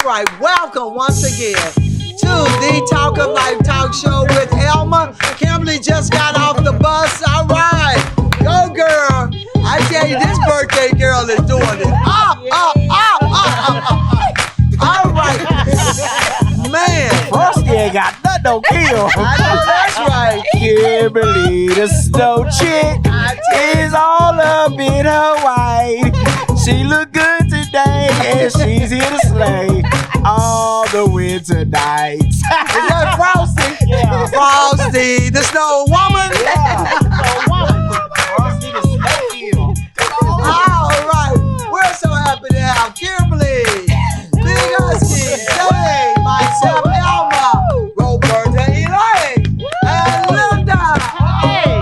right, welcome once again to the Talk of Life Talk Show with Elma. Kimberley just got off the bus. All right, go girl. I tell you, this birthday girl is doing it. Up. All right, man. Frosty ain't got nothing on kill. I know that's right. Kimberley, the snow chick, is all up in her white. She look good today, and she's here to slay all the winter nights. Is that Frosty? Yeah. Frosty, the snow woman. Yeah, snow woman. Frosty, the snow kill. All right, we're so happy to have Kimberley, Big Husky, Jay, myself, Elma, Roberta, Elaine, and Linda. Hey,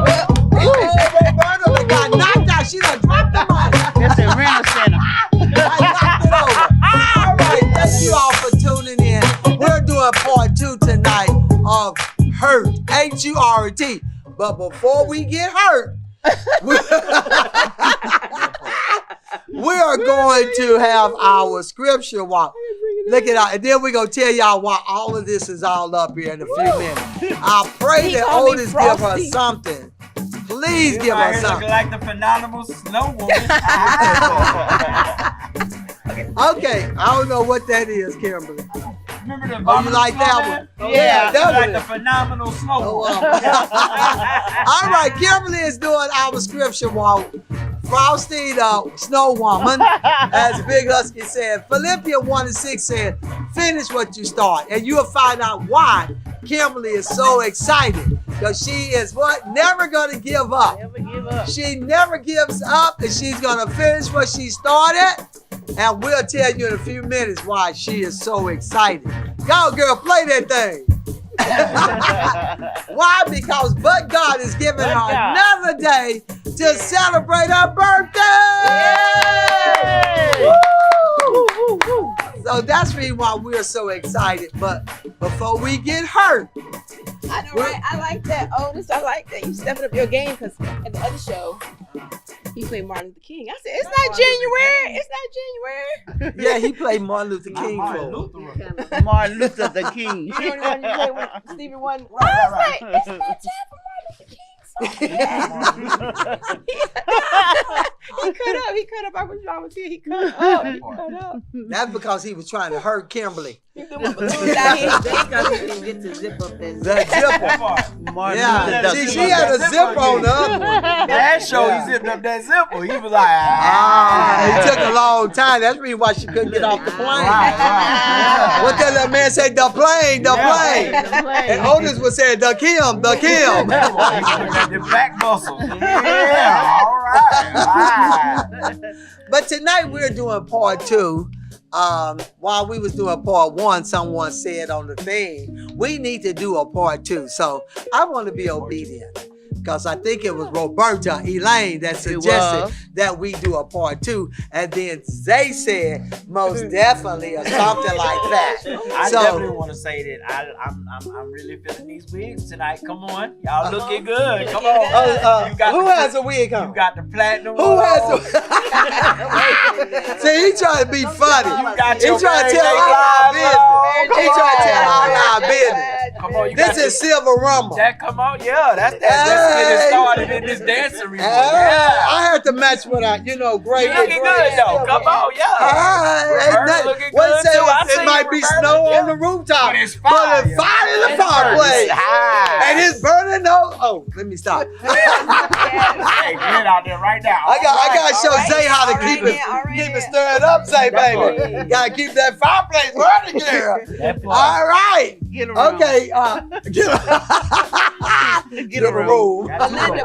Roberta got knocked out. She done dropped the mic. It's a rental center. I knocked it over. All right, thank you all for tuning in. We're doing part 2 tonight of Hurt, H-U-R-T. But before we get hurt, we are going to have our scripture walk. Look it out. And then we're going to tell y'all why all of this is all up here in a few minutes. I pray that Otis give her something. Please give her something. Looking like the phenomenal snow woman. Okay, I don't know what that is, Kimberly. Remember the Oh, you like that one? Yeah, that like one. the phenomenal snow Oh, woman. all right, Kimberly is doing our scripture walk. Frosty, the snow woman, as Big Husky said. Philippians 1:6 said, finish what you start. And you'll find out why Kimberly is so excited. Because she is what? Never going to give up. Never give up. She never gives up, and she's going to finish what she started. And we'll tell you in a few minutes why she is so excited. Go, girl, play that thing. Why? Because but God is giving her another day to celebrate her birthday. Woo! So that's the reason why we're so excited. But before we get hurt, I know, right? I like that, Otis. I like that you stepping up your game because at the other show, he played Martin Luther King. I said, it's not January. It's not January. yeah, he played Martin Luther King for Martin Luther the King. You know the one you played when Stevie Wonder. Right. I was like, it's not time for Martin Luther King. He cut up. I was wrong with you. He cut up. That's because he was trying to hurt Kimberly. He threw my balloons down here. Because he didn't get to zip up that The zipper. Martin Yeah, Luther the she King. had a zipper on the other one. That show, Yeah. he zipped up that zipper. He was like, It took a long time. That's the reason why she couldn't get off the plane. Right. What that little man say? The plane, the plane. And Otis was saying, the Kim, the Kim. The back muscles. Yeah, all right. But tonight we're doing part 2. While we was doing part 1, someone said on the thing, we need to do a part 2. So I want to be obedient. Because I think it was Roberta, Elaine that suggested that we do a part 2. And then they said most definitely or something like that. I definitely want to say that I'm really feeling these wigs tonight. Come on. Y'all looking good. Come on. You got who has a wig on? You got the platinum. Who has a See, he trying to be funny. You got He your trying to Mary tell J. all our Blige business. on. He trying to tell all our business. Come on, you This got is Silver Rumble. that. Come on, yeah. That's getting started in this dancery. I had to match what I, great. You looking good though. Come on, yeah. Roberta looking What good say too. I it see might you, be Roberta. snow Yeah. on the rooftop, But it's but fire. it's fire in the It's fireplace, high. and it's burning. Oh, let me stop. Hey, get out there right now. I got to show Zay how to all keep right it now, all right keep it now. stirred up, Zay baby. Got to keep that fireplace burning, girl. All right. Get around. Okay. Get a room. But Linda,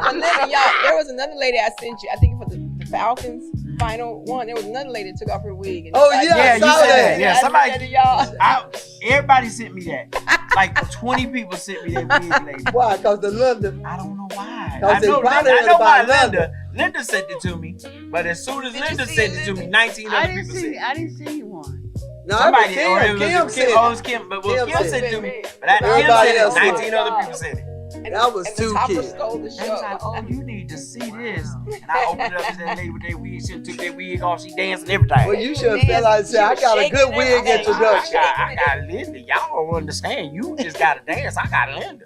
y'all, there was another lady I sent you. I think for the Falcons final one, there was another lady that took off her wig. And Oh, yeah, Yeah, you saw said that. that. Yeah, I sent somebody. that to y'all. Everybody sent me that. Like 20 people sent me that wig lady. Why? Because the London. I don't know why. 'Cause I know, they probably I know why heard about Linda. Linda sent it to me, but as soon as Did you Linda see sent it, it to me, Linda? 19 other I people didn't sent see. it. I didn't see one. No, Somebody, Kim it was said it was it. Kim, but Kim Kim said sent it to me. it. But Kim Everybody sent it. else 19 sent it. other people sent it. And That was and too the top cute. was gold to They was like, show. oh, you need to see this. And I opened it up and that lady with that wig. She took that wig off. She danced and everything. Well, you should have felt like say, I got a good wig introduction. I got Linda. Y'all don't understand. You just got to dance. I got Linda.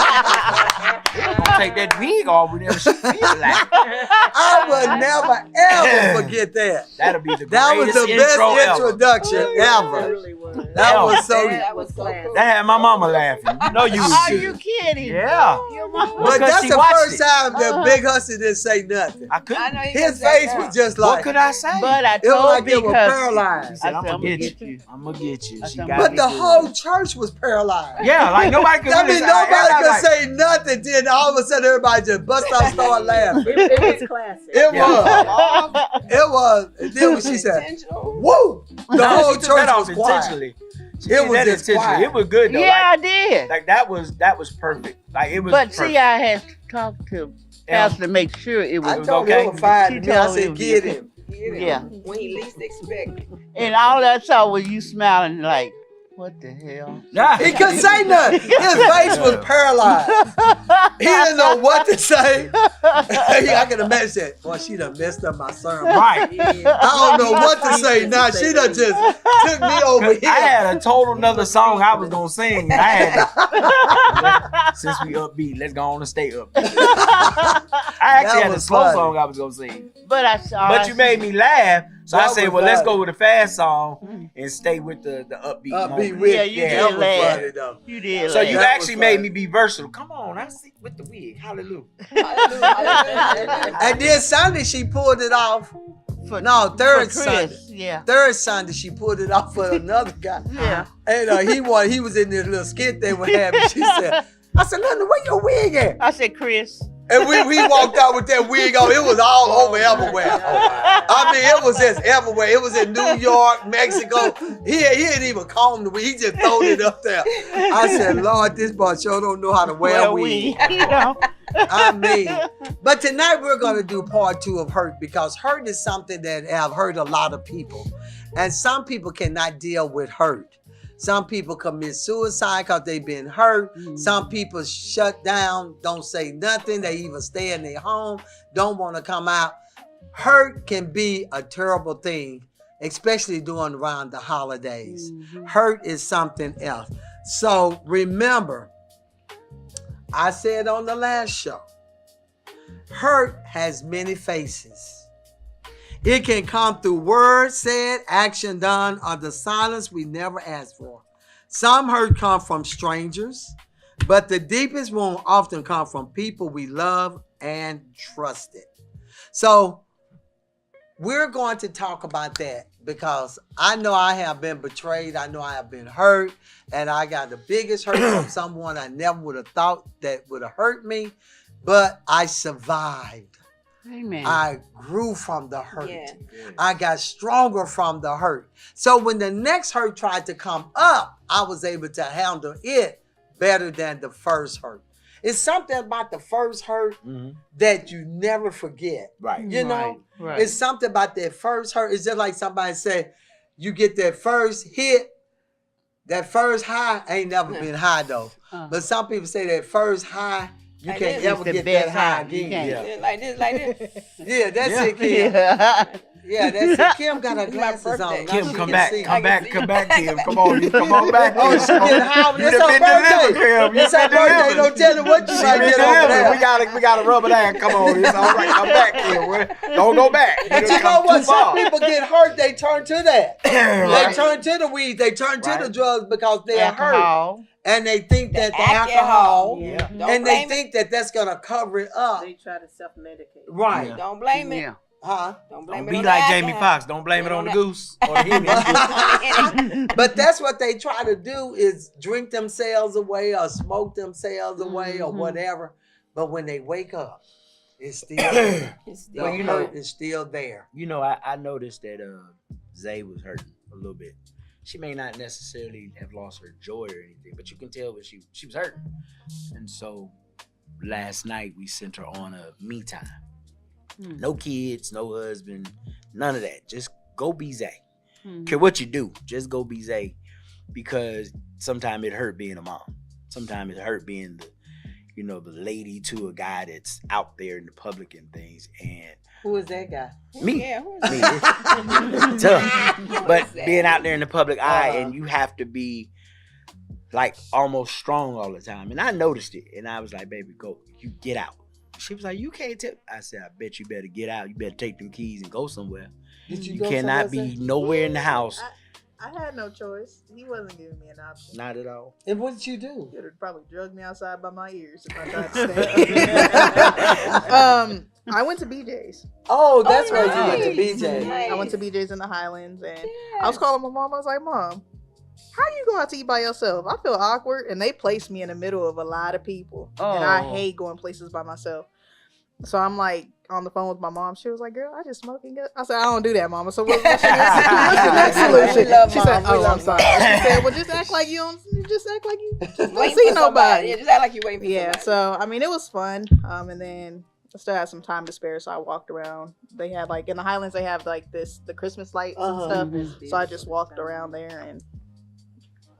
I'm gonna take that wig off whenever she feel like. I would never ever forget that. That'll be the That was greatest the best intro ever. introduction It ever. really was. That was so. That was so cool. That had my mama laughing. You know you was Are serious. you kidding? Yeah. Your mama. But Because that's she the watched first it. time that Big Husky didn't say nothing. I I couldn't. know you His can say face that. was just What like. could I say? But I It was told like they Big were Husky. She paralyzed. said, I'm I said, gonna get you. I'm gonna get you. I She said, got But me the good. whole church was paralyzed. Yeah, like nobody could I really mean, say- nobody everybody could like- say nothing. Then all of a sudden, everybody just bust out, and start laughing. It was classic. It Yeah. was. It was. And then when she said, Intentional. "Woo!" The Nah, whole she took church that off was quiet. intentionally. She It did was that just intentionally. quiet. It was good though. Yeah, I did. Like that was perfect. Like it was But perfect. see, I had to talk to Pastor to make sure it I was. told okay. him it was fine. She And I told me it said, was "Get okay. him." Yeah. When he least expected. And all I saw was you smiling like, what the hell? Nah. He couldn't say nothing. His face was paralyzed. He didn't know what to say. I can imagine that. Boy, she done messed up my sermon. Right. I don't know what to say now. She done just took me over 'Cause here. I had a total another song I was gonna sing. And I had to, since we upbeat, let's go on and stay upbeat. I actually That had a was slow funny. song I was gonna sing. But I saw. But you made me laugh. So I That said, was well, let's funny. go with a fast song and stay with the upbeat. Upbeat moment. with Yeah, you that did was laugh. funny though. You did. So you That actually was made funny. me be versatile. Come on, I sit with the wig. Hallelujah. Hallelujah. And then Sunday she pulled it off. for, No, for third Chris. Sunday. Yeah. Third Sunday she pulled it off for another guy. Yeah. And he was in this little skit they were having. She said, I said, Linda, where your wig at? I said, Chris. And we walked out with that wig on. It was all over everywhere. I mean, it was just everywhere. It was in New York, Mexico. He didn't even comb the wig. He just throwed it up there. I said, Lord, this boy sure don't know how to wear a wig. You know. I mean, but tonight we're going to do part 2 of hurt, because hurt is something that have hurt a lot of people. And some people cannot deal with hurt. Some people commit suicide because they've been hurt. Some people shut down, don't say nothing. They even stay in their home, don't want to come out. Hurt can be a terrible thing, especially during around the holidays. Hurt is something else. So remember, I said on the last show, hurt has many faces. It can come through words said, action done, or the silence we never asked for. Some hurt come from strangers, but the deepest wound often comes from people we love and trusted. So we're going to talk about that, because I know I have been betrayed. I know I have been hurt, and I got the biggest hurt from someone I never would have thought that would have hurt me, but I survived. Amen. I grew from the hurt. Yeah. I got stronger from the hurt. So when the next hurt tried to come up, I was able to handle it better than the first hurt. It's something about the first hurt that you never forget. Right. You know? Right. It's something about that first hurt. It's just like somebody say, you get that first hit, that first high ain't never been high though. But some people say that first high, you Like can't this ever is the get best that high high. You again. can't. Yeah. Like this. Yeah, that's it, Kim. Yeah. Yeah, that's it. Kim got her It's my glasses on. birthday. Now Kim, she come can back, see. come back, come back, Kim. Come on, you come on back. Oh, Kim. she Come on. getting high. You It's done her been delivered, birthday. Kim. You It's her been birthday. delivered. Don't tell her what you She might been get over delivered. there. We gotta rub it out. Come on, it's all right. Come back, Kim. Don't go back. But done you know come what? too Some far. people get hurt, they turn to that. They Right. turn to the weed. They turn to Right. the drugs because they're hurt. Alcohol. And they think that the alcohol. alcohol, Yeah. Don't and they blame think that that's going to cover it up. They try to self-medicate. Right. Yeah. it. Don't blame it. Yeah. Huh? Don't blame Don't it be on like the Jamie alcohol. Foxx. Don't blame it on the that. goose or the Henny. But that's what they try to do, is drink themselves away or smoke themselves away or whatever. But when they wake up, it's still there. It's The still Well, you know- hurt is still there. You know, I noticed that Zay was hurting a little bit. She may not necessarily have lost her joy or anything, but you can tell that she was hurting. And so last night we sent her on a me time. No kids, no husband, none of that. Just go be Zay. Care what you do, just go be Zay. Because sometimes it hurt being a mom. Sometimes it hurt being you know, the lady to a guy that's out there in the public and things. And Who is that guy? me, Yeah, who is me, that? it's tough. But Who is being that? out there in the public eye, and you have to be like almost strong all the time. And I noticed it, and I was like, "Baby, go, you get out." She was like, "You can't tell." I said, "I bet you better get out. You better take them keys and go somewhere. Did You go cannot somewhere, be nowhere in the house." I had no choice. He wasn't giving me an option. Not at all. And what did you do? He would have probably drugged me outside by my ears if I tried to stay. I went to BJ's. Oh, that's right. nice. You went to BJ. Nice. I went to BJ's in the Highlands, and Yeah. I was calling my mom. I was like, "Mom, how do you go out to eat by yourself? I feel awkward." And they placed me in the middle of a lot of people, and I Oh. hate going places by myself. So I'm like on the phone with my mom. She was like, "Girl, I just smoke and get." I said, "I don't do that, Mama. So what's your next solution?" We love She said, Mom. We "Oh, love I'm sorry." Mom. She said, "Well, just act like you don't. Just act like you just don't Waiting see for somebody. nobody." Yeah, just act like you're waiting for Yeah, somebody. so I mean, it was fun. And then I still had some time to spare, so I walked around. They had like in the Highlands, they have like the Christmas lights and stuff. So I just walked around there, and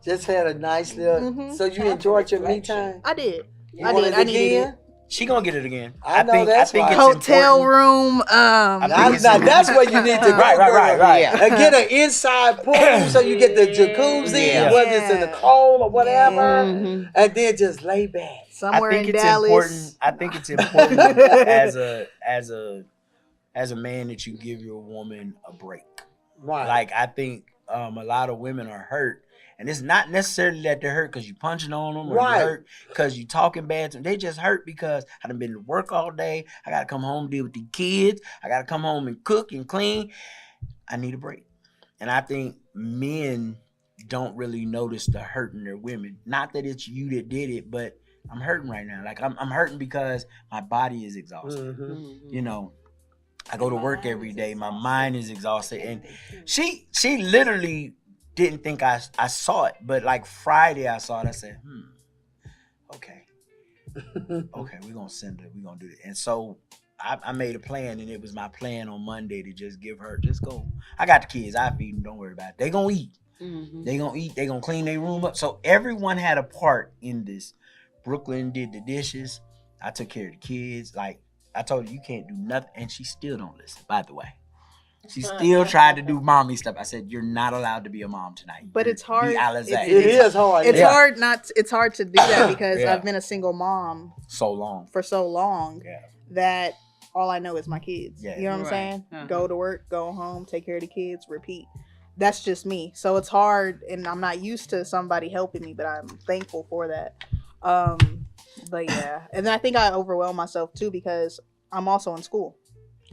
Just had a nice little. Mhm. So you Time for enjoyed your me reflection. time. I did. You I want did. it I needed again? it. She gonna get it again. I know that's right. it's Hotel important. room. I Now, think it's now that's where you need to go. Right, girl. Yeah. And get an inside pool so you get the jacuzzi, Yeah. whether it's in the cold or whatever, Mhm. and then just lay back. Somewhere I think in it's Dallas. important. I think it's important as a man that you give your woman a break. Right. Like I think a lot of women are hurt, and it's not necessarily that they're hurt because you punching on them or Right. you're hurt because you talking bad to them. They just hurt because I done been to work all day. I gotta come home and deal with the kids. I gotta come home and cook and clean. I need a break, and I think men don't really notice the hurt in their women. Not that it's you that did it, but I'm hurting right now. Like I'm hurting because my body is exhausted. Mhm. You know, I go to work every day. My mind is exhausted, and she literally didn't think I saw it, but like Friday I saw it. I said, okay, we're gonna send it. We're gonna do it. And so I made a plan, and it was my plan on Monday to just give her, just go. I got the kids. I feed them. Don't worry about it. They gonna eat. Mhm. They gonna eat. They gonna clean their room up. So everyone had a part in this. Brooklyn did the dishes. I took care of the kids. Like I told her, you can't do nothing, and she still don't listen. By the way, she still tried to do mommy stuff. I said, you're not allowed to be a mom tonight. But it's hard. Be Allaizea. It is hard. It's Yeah. hard not. It's hard to do that because Yeah. I've been a single mom So long. for so long Yeah. that all I know is my kids. Yeah. You know what I'm Right. saying? Uh-huh. Go to work, go home, take care of the kids, repeat. That's just me. So it's hard, and I'm not used to somebody helping me, but I'm thankful for that. But yeah, and then I think I overwhelm myself too because I'm also in school.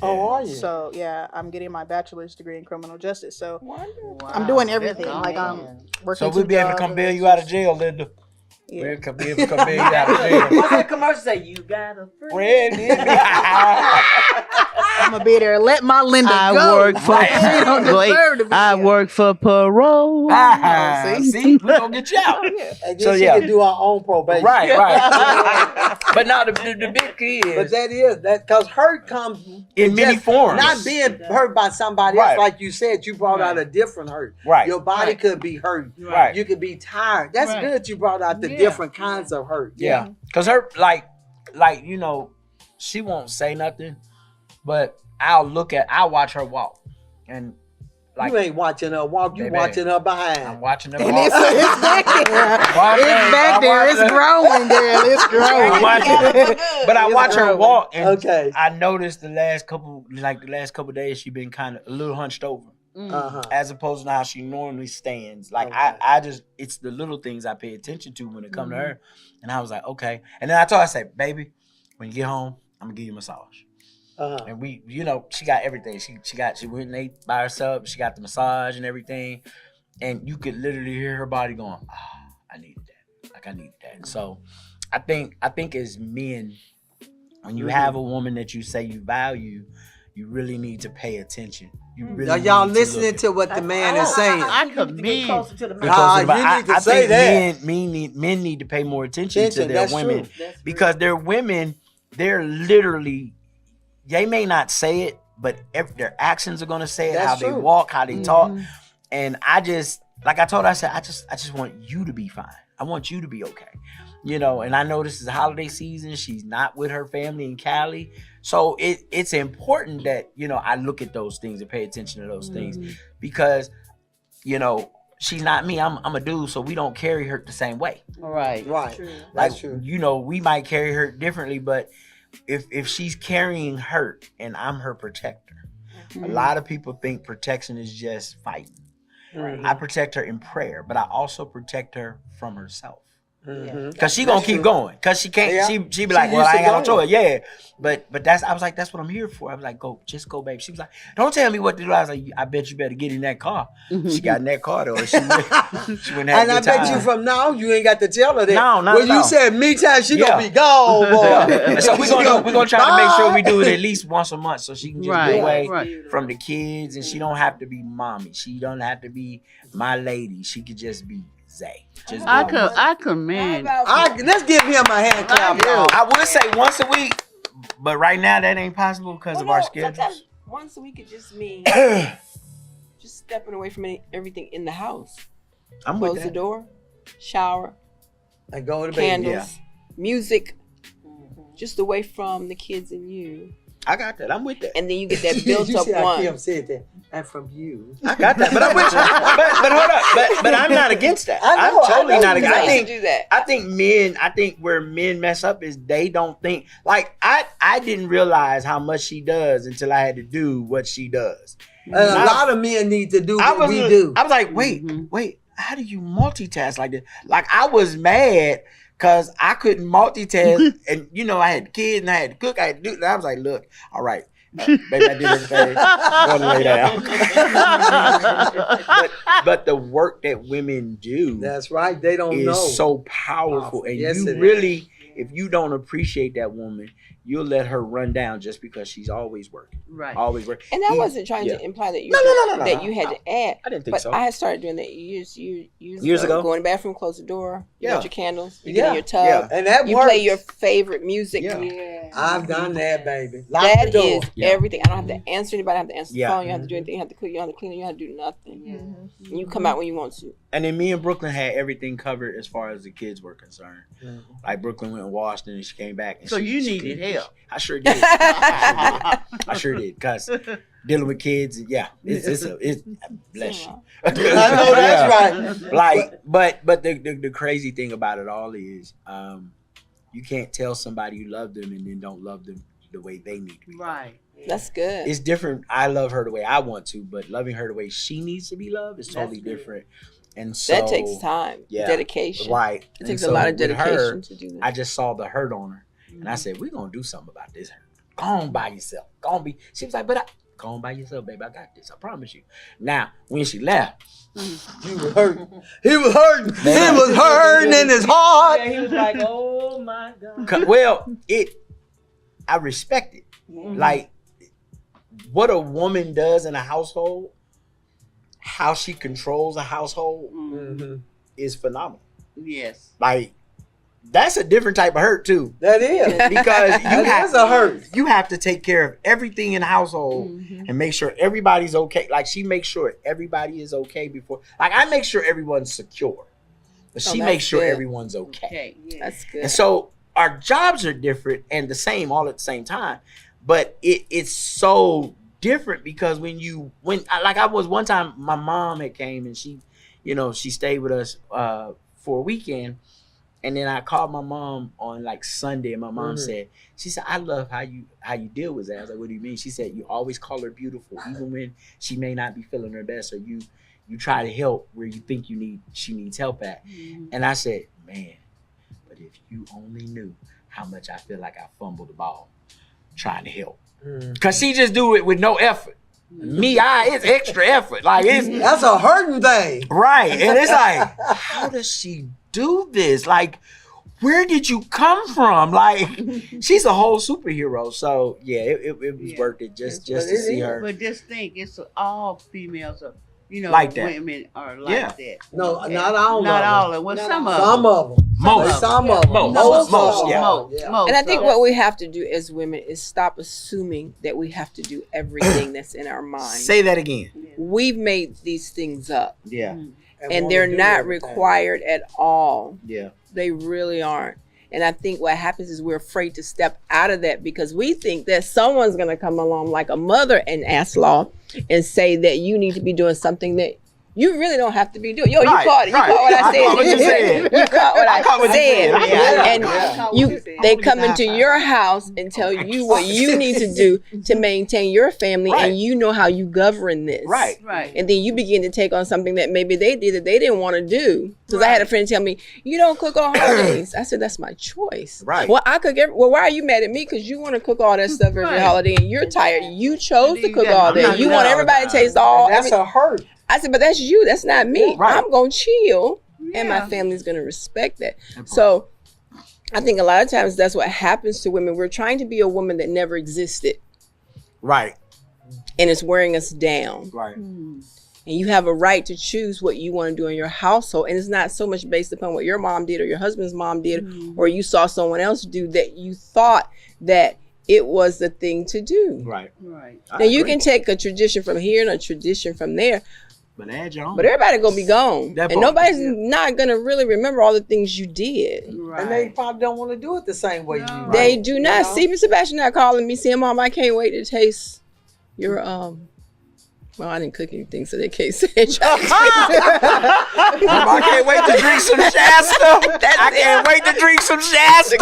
Oh, are you? So yeah, I'm getting my bachelor's degree in criminal justice. So Wonderful. I'm doing Wow, everything. that's Like I'm awesome. working. So we'll two be able to jobs come and bail it's you out of just- jail, Linda. Yeah. We'll come bail you out of jail. What's that commercial say? You got a friend. Friend in me. I'm gonna be there. Let my Linda I go. work for She don't wait, deserve to be I here. work for parole. See, we gonna get you out. Oh, yeah. And then So, she yeah. can do her own probation. Right. But now the big key But is that is that because hurt comes in many just forms. not being hurt by somebody Right. else, like you said. You brought out a different hurt. Right. Your body Right. could be hurt. Right. You could be tired. That's Right. good. You brought out the Yeah. different kinds of hurt. Yeah, cause her like you know, she won't say nothing, but I'll watch her walk, and like You ain't watching her walk. You Baby, watching her I'm behind. watching her And walk. it's back there. It's back there. It's growing, girl. It's I'm growing. watching, but I It's watch her growing. walk, and Okay. I noticed the last couple days she been kind of a little hunched over, Uh-huh. as opposed to how she normally stands. Like Okay. I just it's the little things I pay attention to when it come to her, and I was like, okay. And then I told her, I said, baby, when you get home, I'm gonna give you a massage. Uh-huh. And we, you know, she got everything. She went and ate by herself. She got the massage and everything, and you could literally hear her body going, I needed that. Like I needed that. And so, I think as men, when you have a woman that you say you value, you really need to pay attention. You really Now y'all need to listening look to what the man is saying. I commend. Nah, I you need to say think that. men need to pay more attention to Attention, their that's women true. because their women, they're literally, they may not say it, but their actions are gonna say it. That's how they true. walk, how they talk, and I just, like I told her, I said, I just want you to be fine. I want you to be okay. you know, and I know this is the holiday season. She's not with her family in Cali. So it's important that, you know, I look at those things and pay attention to those things because, you know, she's not me. I'm a dude, so we don't carry hurt the same way. Right. Right. Like, That's true. you know, we might carry hurt differently, but if she's carrying hurt and I'm her protector, a lot of people think protection is just fighting. I protect her in prayer, but I also protect her from herself. Cause she gonna keep going. Cause she can't. Yeah. She be like, well, I ain't got no choice. Yeah, but that's. I was like, that's what I'm here for. I was like, just go, babe. She was like, don't tell me what to do. I was like, I bet you better get in that car. She got in that car though. She went And I bet you from now you ain't got to tell her that. No, not when at you all. said me time, she gonna be gone, boy. Yeah. So we're gonna try to make sure we do it at least once a month, so she can just get away from the kids, and she don't have to be mommy. She don't have to be my lady. She could just be Zay. I commend. Let's give him a hand clap. I would say once a week, but right now that ain't possible because of our schedules. Sometimes once a week it just means just stepping away from everything in the house. I'm Close with the that. door, shower, And go to bed. candles, music, just away from the kids and you. I got that. I'm with that. And then you get that built you up see how one. Kim said that. And from you. I got that, but I'm with you. But hold up. But I'm not against that. I know, I'm totally I know not you against. I do that. I think where men mess up is they don't think like I didn't realize how much she does until I had to do what she does. And a lot of men need to do what we do. I was like, wait, how do you multitask like this? Like I was mad because I couldn't multitask, and you know I had kids and I had to cook, I had to do. And I was like, look, all right. Baby, I did everything. Go to lay down. but the work that women do, That's right. They don't is know. so powerful, and Yes, you it really, if you don't appreciate that woman, you'll let her run down just because she's always working, Right. always working. And I wasn't trying to imply that you No, that you had to add. I didn't think But so. I had started doing that years ago. Go in the bathroom, close the door, you got your candles, you get Yeah. in your tub, Yeah. And that you works. play your favorite music. Yeah. I've done that, baby. Lock That the door. is everything. I don't have to answer anybody. I don't have to answer the Yeah. phone. You don't have to do anything. You don't have to cook. You don't have to clean. You don't have to do nothing. And you come out when you want to. And then me and Brooklyn had everything covered as far as the kids were concerned. Like Brooklyn went and washed and she came back. And So she needed help. I sure did. I sure did. Because dealing with kids, it's bless you. I know that's right. Like, but the crazy thing about it all is, you can't tell somebody you love them and then don't love them the way they need to be. Right. That's good. It's different. I love her the way I want to, but loving her the way she needs to be loved is totally different. And so that takes time, yeah, dedication. right? It takes And a lot so of with dedication her, to do that. I just saw the hurt on her, and I said, "We're gonna do something about this hurt. Go on by yourself. Go on be." She was like, "But go on by yourself, baby. I got this. I promise you." Now, when she left, He was hurting. He was hurting. He was hurting in his heart. He was like, oh my God. well, I respect it. Like what a woman does in a household, how she controls a household is phenomenal. Yes. Like that's a different type of hurt too. That is. Because That is a hurt. you have to take care of everything in the household and make sure everybody's okay. Like she makes sure everybody is okay before. Like I make sure everyone's secure, but she that's makes sure good. everyone's okay. Okay. Yeah. That's good. And so our jobs are different and the same all at the same time, but it's so different because I was one time, my mom had came and she stayed with us for a weekend. And then I called my mom on like Sunday, and my mom said, I love how you deal with that. I was like, what do you mean? She said, you always call her beautiful, even when she may not be feeling her best, or you try to help where you think she needs help at. And I said, man, but if you only knew how much I feel like I fumbled the ball trying to help. Cause she just do it with no effort. It's extra effort. Like That's a hurting thing. right. And it's like, how does she do this? Like, where did you come from? Like, she's a whole superhero. So yeah, it was worth it just to see her. But just think, it's all females are, Like that. women are like that. No, not all Not of all them. of them. Well, Some some of them. of them. Most. Some of them. Most, of yeah. them. Most. And I think what we have to do as women is stop assuming that we have to do everything that's in our mind. Say that again. We've made these things up, Yeah. and they're not required at all. Yeah. They really aren't. And I think what happens is we're afraid to step out of that because we think that someone's going to come along like a mother in law and say that you need to be doing something that you really don't have to be doing. Yo, you caught it. You caught what I said. Caught what you said. You caught what I caught what you said. said. And they come into your house and tell you what you need to do to maintain your family, and you know how you govern this. Right. And then you begin to take on something that maybe they did that they didn't want to do. Because I had a friend tell me, you don't cook on holidays. I said, that's my choice. Right. Well, I cook well, why are you mad at me? Because you want to cook all that stuff every holiday and you're tired. You chose to cook all that. You want everybody to taste all. That's a hurt. I said, but that's you. That's not me. Right. I'm going to chill, and my family's going to respect that. So I think a lot of times that's what happens to women. We're trying to be a woman that never existed. Right. And it's wearing us down. Right. And you have a right to choose what you want to do in your household. And it's not so much based upon what your mom did or your husband's mom did or you saw someone else do that you thought that it was the thing to do. Right. Now you can take a tradition from here and a tradition from there. But add your own. But everybody gonna be gone, That and part. nobody's not gonna really remember all the things you did. And they probably don't want to do it the same way you do. They do not. You know? Stephen Sebastian not calling me saying, "Mom, I can't wait to taste your Well, I didn't cook anything, so they can't say it. I can't wait to drink some Shasta. I can't wait to drink some Shasta.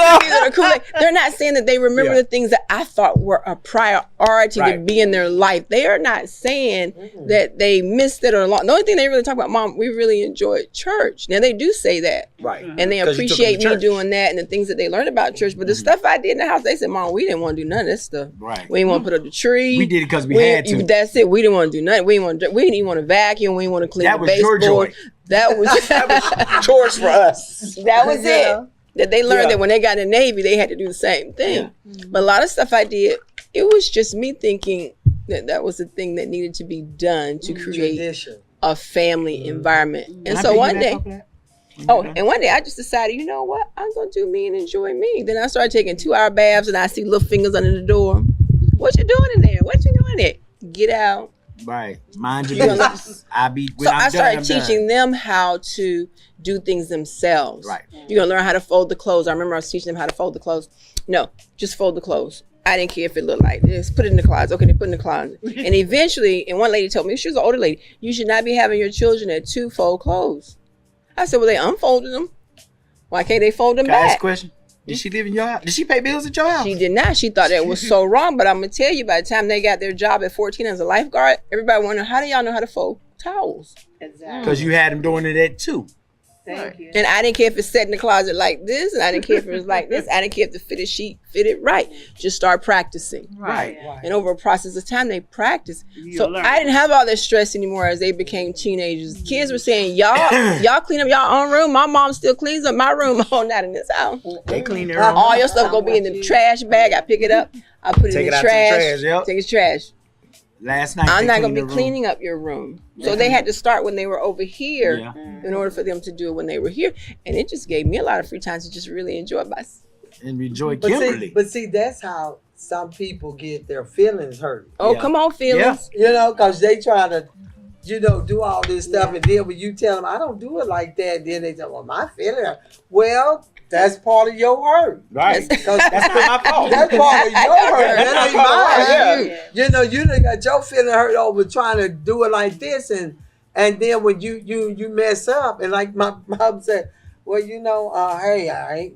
They're not saying that they remember the things that I thought were a priority to be in their life. They are not saying that they missed it or lost. The only thing they really talk about, Mom, we really enjoyed church. Now, they do say that. Right. And they appreciate me doing that and the things that they learned about church. But the stuff I did in the house, they said, Mom, we didn't want to do none of that stuff. Right. We didn't want to put up the tree. We did it because we had to. That's it. We didn't want to do nothing. We didn't even want to vacuum. We didn't want to clean That the was your baseboard. joy. That was Chores for us. that was it. That they learned that when they got in the Navy, they had to do the same thing. But a lot of stuff I did, it was just me thinking that was the thing that needed to be done to create a family environment. And so one day, one day I just decided, you know what? I'm going to do me and enjoy me. Then I started taking 2-hour baths and I see little fingers under the door. What you doing in there? What you doing there? Get out. Right. Mind your business. I started teaching them how to do things themselves. Right. You're going to learn how to fold the clothes. I remember I was teaching them how to fold the clothes. No, just fold the clothes. I didn't care if it looked like this. Put it in the closet. Okay, they put it in the closet. And eventually, and one lady told me, she was an older lady, you should not be having your children at 2 fold clothes. I said, well, they unfolded them. Why can't they fold them Can I ask back? a question? Did she live in your house? Did she pay bills at your house? She did not. She thought that was so wrong. But I'm going to tell you, by the time they got their job at 14 as a lifeguard, everybody wondered, how do y'all know how to fold towels? Exactly. Because you had them doing it at 2. Thank you. And I didn't care if it's set in the closet like this, and I didn't care if it was like this. I didn't care if the fitted sheet fitted right. Just start practicing. Right. And over a process of time, they practice. So I didn't have all that stress anymore as they became teenagers. Kids were saying, y'all clean up your own room. My mom still cleans up my room. Oh, not in this house. They clean their own. All your stuff gonna be in the trash bag. I pick it up. I put it in the trash. Take it trash. Last night, I'm not going to be cleaning up your room. So they had to start when they were over here in order for them to do it when they were here. And it just gave me a lot of free time to just really enjoy myself. And enjoy Kimberley. But see, that's how some people get their feelings hurt. Oh, come on, feelings. You know, because they try to, do all this stuff. And then when you tell them, I don't do it like that, then they say, well, my feelings hurt. Well, that's part of your hurt. Right. That's my fault. That's part of your hurt. That ain't mine. Yeah. You done got your feeling hurt over trying to do it like this, and then when you mess up, and like my mom said, well, hey,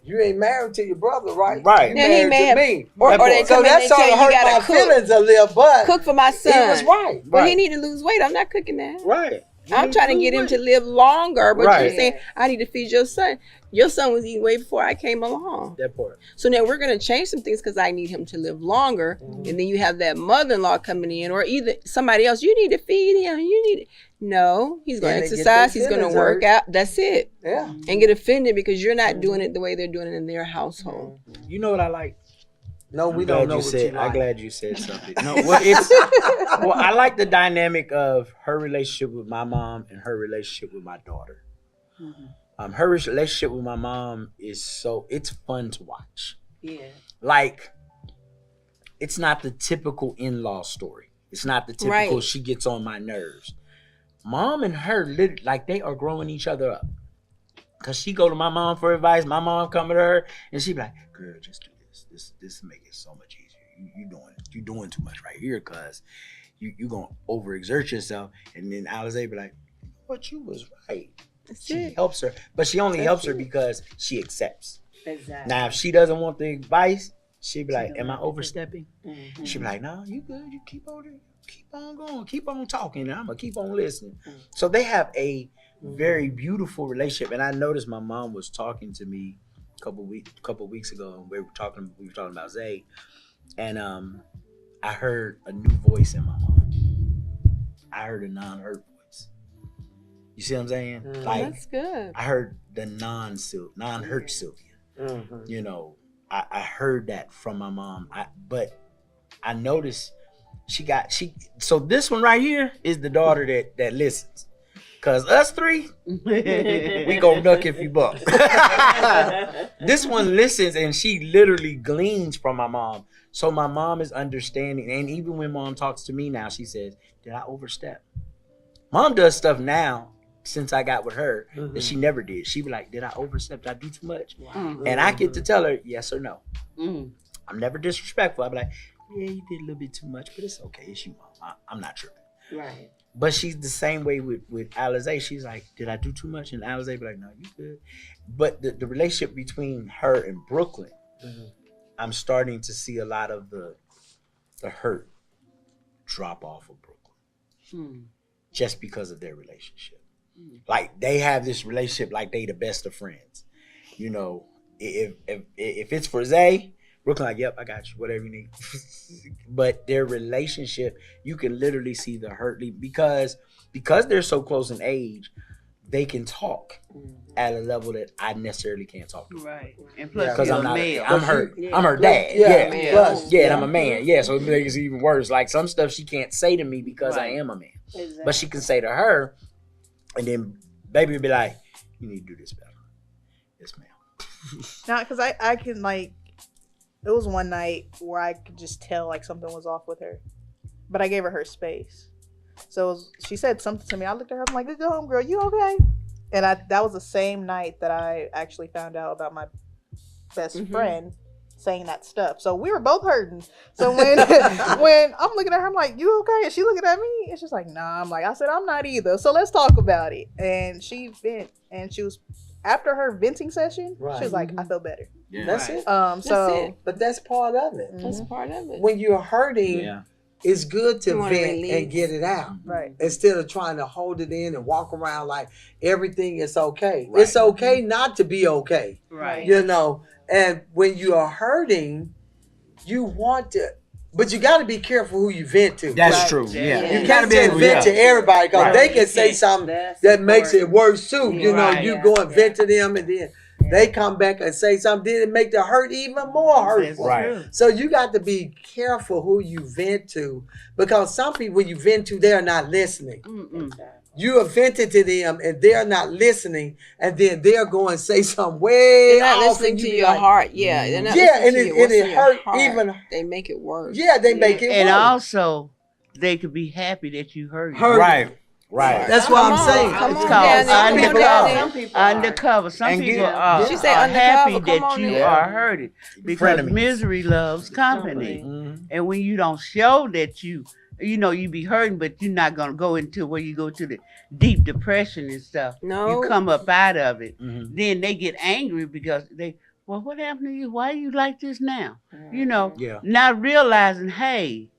you ain't married to your brother, right? Right. You Yeah, he may have, me. or they So come in and that's tell all you hurt gotta my cook. feelings a little, but Cook for my son. he was right. But he need to lose weight. I'm not cooking that. Right. I'm trying to get him to live longer, but Right. you're saying I need to feed your son. Your son was eating way before I came along. That part. So now we're going to change some things because I need him to live longer. And then you have that mother-in-law coming in, or either somebody else. You need to feed him. No, he's going to And they get exercise. their He's going to feelings work hurt. out. That's it. Yeah. And get offended because you're not doing it the way they're doing it in their household. You know what I like? No, we I'm don't glad know you what said. you like. I'm glad you said something. No, I like the dynamic of her relationship with my mom and her relationship with my daughter. Her relationship with my mom it's fun to watch. Yeah. Like, it's not the typical in-law story. It's not the typical she gets on my nerves. Mom and her, like, they are growing each other up Cause she go to my mom for advice. My mom come to her and she be like, "Girl, just do this. This make it so much easier. You doing too much right here, cause you gonna overexert yourself." And then Allaizea be like, "But you was right." She helps her, but she only helps her because she accepts. Exactly. Now, if she doesn't want the advice, she'd be like, "Am I overstepping?" She'd be like, "No, you good. You keep on going, keep on talking. And I'm gonna keep on listening." So they have a very beautiful relationship. And I noticed my mom was talking to me a couple weeks ago, and we were talking about Zay, and I heard a new voice in my mom. I heard a non-hurt voice. You see what I'm saying? Like, that's good. I heard the non-hurt Sylvia. You know, I heard that from my mom. But I noticed so this one right here is the daughter that listens. Cause us three, we go nuck if you buck. This one listens and she literally gleans from my mom. So my mom is understanding. And even when mom talks to me now, she says, "Did I overstep?" Mom does stuff now since I got with her that she never did. She be like, "Did I overstep? Did I do too much?" And I get to tell her yes or no. I'm never disrespectful. I be like, "Yeah, you did a little bit too much, but it's okay. It's you, mom. I'm not tripping." Right. But she's the same way with Allaizea. She's like, "Did I do too much?" And Allaizea be like, "No, you good." But the relationship between her and Brooklyn, I'm starting to see a lot of the hurt drop off of Brooklyn. Just because of their relationship. Like, they have this relationship like they the best of friends. You know, if it's for Zay, Brooklyn like, "Yep, I got you, whatever you need." But their relationship, you can literally see the hurt because they're so close in age, they can talk at a level that I necessarily can't talk to. Right. And plus, Because you're I'm a not, male. I'm her dad. Yeah. And I'm a man. Yeah, so it makes it even worse. Like, some stuff she can't say to me because I am a man. Exactly. But she can say to her, and then baby would be like, "You need to do this better." Yes, ma'am. No, because I can, like, it was one night where I could just tell, like, something was off with her. But I gave her space. So she said something to me. I looked at her. I'm like, "Good home, girl. You okay?" And that was the same night that I actually found out about my best friend saying that stuff. So we were both hurting. So when I'm looking at her, I'm like, "You okay?" And she looking at me, and she's like, "Nah." I said, "I'm not either. So let's talk about it." And she vent, and she was, after her venting session, she was like, "I feel better." Yeah. That's it. But that's part of it. That's part of it. When you're hurting, it's good to vent and get it out. Right. Instead of trying to hold it in and walk around like everything is okay. Right. It's okay not to be okay. Right. You know, and when you are hurting, you want to, but you got to be careful who you vent to. That's true. Yeah. You can't just vent to everybody because they can say something that makes it worse too. You know, you go and vent to them and then they come back and say something, then it make the hurt even more hurtful. Right. So you got to be careful who you vent to, because some people you vent to, they're not listening. You have vented to them and they're not listening, and then they're going to say something way they're not off listening and to you be your like, heart. Yeah, they're not and listening to what's in it your hurt heart. even. They make it worse. Yeah, they make it And worse. also, they could be happy that you heard. Right. That's what I'm saying. Come It's on, called Danny. Come on, Danny. undercover. Some And people get- are, She said are happy undercover. Come that on you in. are hurting because Frenemies. misery loves company. And when you don't show that you be hurting, but you're not going to go into where you go to the deep depression and stuff. No. You come up out of it. Then they get angry because well, what happened to you? Why are you like this now? You know, not realizing, hey,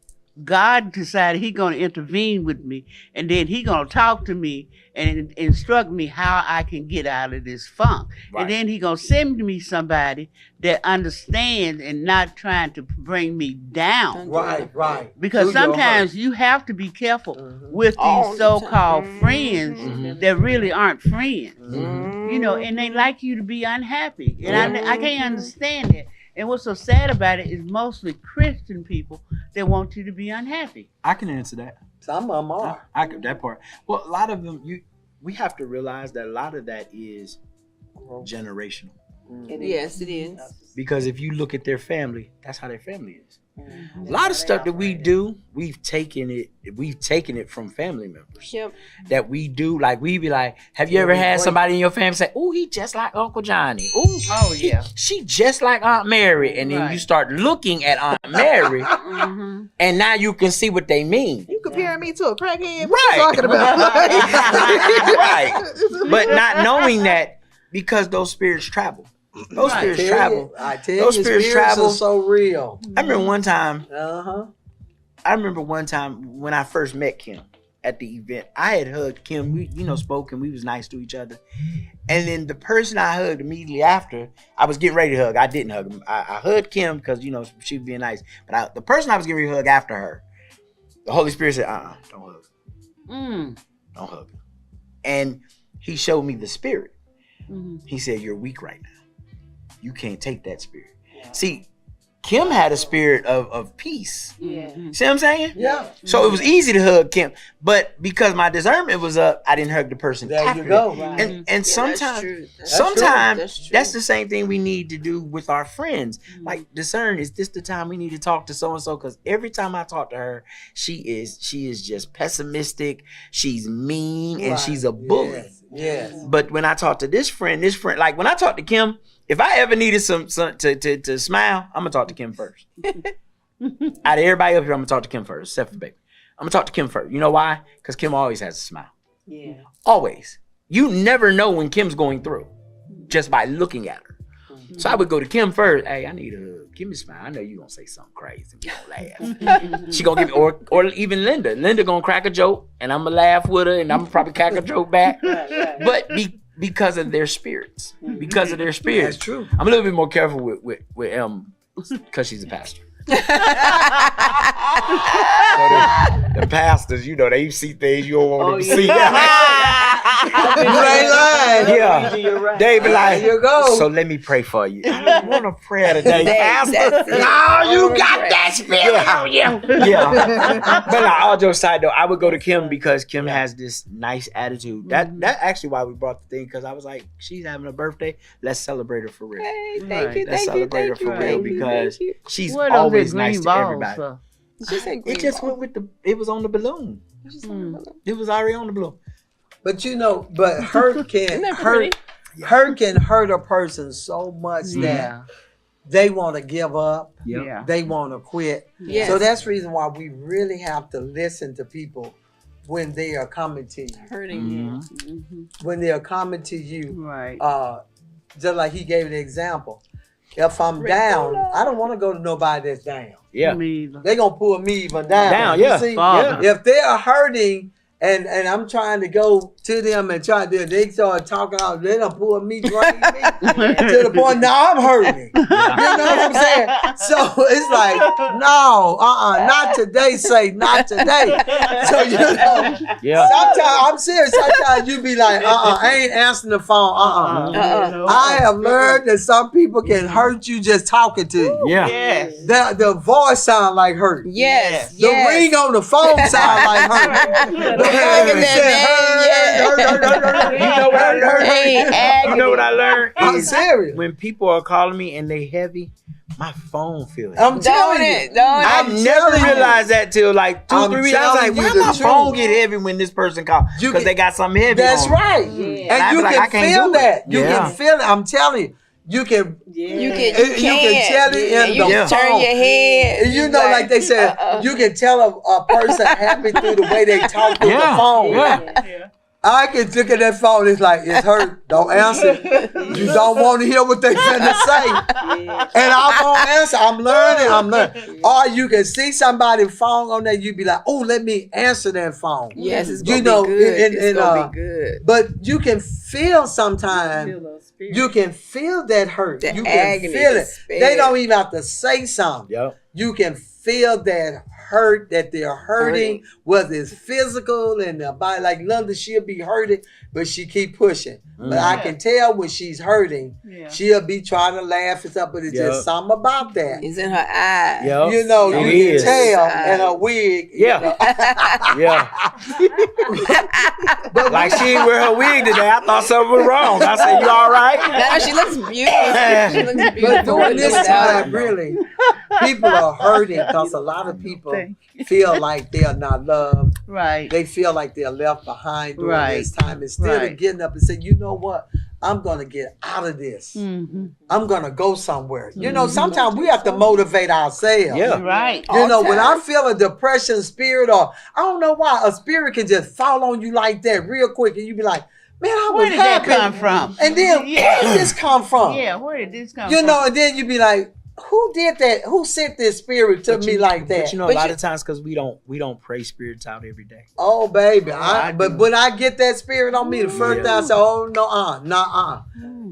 God decided He's going to intervene with me, and then He's going to talk to me and instruct me how I can get out of this funk. Right. And then He's going to send me somebody that understands and not trying to bring me down. Right. Because sometimes you have to be careful with these so-called friends that really aren't friends. You know, and they like you to be unhappy. And I can't understand that. And what's so sad about it is mostly Christian people that want you to be unhappy. I can answer that. Some of them are. I could that part. Well, a lot of them, we have to realize that a lot of that is generational. Yes, it is. Because if you look at their family, that's how their family is. A lot of stuff that we do, we've taken it from family members. Yep. That we do, like we be like, have you ever had somebody in your family say, "Oh, he just like Uncle Johnny. Oh, yeah. She just like Aunt Mary," and then you start looking at Aunt Mary, and now you can see what they mean. You comparing me to a crackhead? Right. What you talking about? Right. But not knowing that, because those spirits travel. Those spirits travel. I tell you, those spirits travel. are so real. I remember one time. Uh-huh. When I first met Kim at the event, I had hugged Kim. We, spoke and we was nice to each other. And then the person I hugged immediately after, I was getting ready to hug. I didn't hug him. I hugged Kim because she was being nice. But the person I was getting ready to hug after her, the Holy Spirit said, don't hug her. Don't hug her. And he showed me the spirit. He said, "You're weak right now. You can't take that spirit." See, Kim had a spirit of peace. Yeah. See what I'm saying? Yeah. So it was easy to hug Kim, but because my discernment was up, I didn't hug the person. There after you go. that. And sometimes, That's that's the same thing we need to do with our friends. Like, discern, is this the time we need to talk to so and so? Because every time I talk to her, she is just pessimistic. She's mean and she's a bully. Yes. But when I talk to this friend, like when I talk to Kim, if I ever needed some to smile, I'm gonna talk to Kim first. Out of everybody up here, I'm gonna talk to Kim first, except for baby. I'm gonna talk to Kim first. You know why? Because Kim always has a smile. Yeah. Always. You never know when Kim's going through just by looking at her. So I would go to Kim first. "Hey, I need a hug. Give me a smile. I know you're gonna say something crazy. We gonna laugh." She gonna give me, or even Linda. Linda gonna crack a joke, and I'm gonna laugh with her, and I'm gonna probably crack a joke back. But because of their spirits. Because of their spirits. That's true. I'm a little bit more careful with Elma because she's a pastor. The pastors, they see things you don't want them to see. You ain't lying. Yeah. They be like, "Here you go. So let me pray for you." I don't want a prayer today, pastor. No, you got that spirit on you. Yeah. But all jokes aside, though, I would go to Kim because Kim has this nice attitude. That's actually why we brought the thing, because I was like, she's having a birthday. Let's celebrate her for real. Hey, thank you. Let's celebrate her for real because she's What are always the nice green to balls everybody. for? It just went with it was on the balloon. It was already on the balloon. But hurt can hurt a person so much that they want to give up. Yeah. They want to quit. Yes. So that's the reason why we really have to listen to people when they are coming to you. Hurting you. When they are coming to you. Right. Just like he gave the example. If I'm down, I don't want to go to nobody that's down. Yeah. They're going to pull me even down. Down, yeah. You see, Father. if they are hurting and I'm trying to go to them and they start talking out, they done pull me, drain me to the point now I'm hurting. You know what I'm saying? So it's like, no, not today, say not today. So sometimes I'm serious. Sometimes you be like, I ain't answering the phone. I have learned that some people can hurt you just talking to you. Yeah. Yes. The voice sound like hurt. Yes. The ring on the phone sound like hurt. You know what I learned? I'm serious. When people are calling me and they heavy, my phone feels. I'm telling you. I never realized that till like 2 or 3 weeks. I was like, telling you why the my truth. phone get heavy when this person calls? Because they got something heavy That's on. right. And And you I can can't feel do that. it. You can feel it. I'm telling you. You can You can tell it in you the can turn phone. your head. You know, like they said, you can tell a person happy through the way they talk through the phone. Yeah. I can look at that phone. It's like, it's hurt. Don't answer. You don't want to hear what they finna say. And I won't answer. I'm learning. Or you can see somebody's phone on there. You be like, oh, let me answer that phone. Yes, it's gonna be good. It's gonna be good. But you can feel sometimes. You can feel that hurt. The You can agony, feel the it. despair. They don't even have to say something. Yep. you can feel that hurt, that they're hurting, whether it's physical and the body. Like Linda, she'll be hurting, but she keep pushing. But I can tell when she's hurting, she'll be trying to laugh and stuff, but it's just something about that. It's in her eyes. You know, you can tell in her wig. Yeah. But like she didn't wear her wig today. I thought something was wrong. I said, "You all right?" No, she looks beautiful. She looks beautiful. But during this time, really, people are hurting because a lot of people feel like they are not loved. Right. They feel like they're left behind during this time. Instead of getting up and saying, you know what? I'm going to get out of this. I'm going to go somewhere. You know, sometimes we have to motivate ourselves. Yeah. Right. You know, when I feel a depression spirit, or I don't know why, a spirit can just fall on you like that real quick and you be like, man, I was happy. Where did that come from? And then where did this come from? Yeah, where did this come You from? know, and then you be like, who did that? Who sent this spirit to me like that? But you know, a lot of times because we don't pray spirits out every day. Oh, baby. But when I get that spirit on me, the first time I say, oh, no,